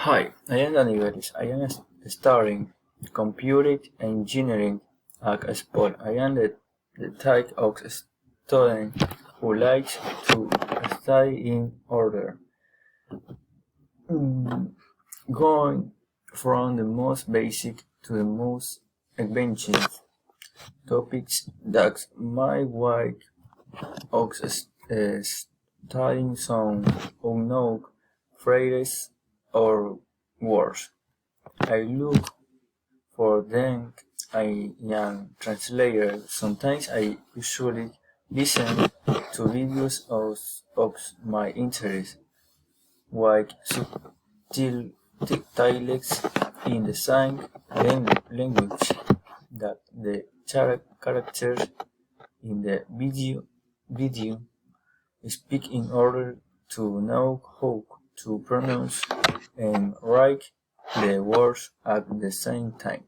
Hi, I am Danivelis. I am studying computer engineering at Sport. I am the type of student who likes to study in order, mm, going from the most basic to the most advanced topics that my way of studying some unknown phrases or words. I look for them. I am translator. Sometimes I usually listen to videos of my interest, like subtle dialects in the same language that the characters in the video speak in order to know how to pronounce and write the words at the same time.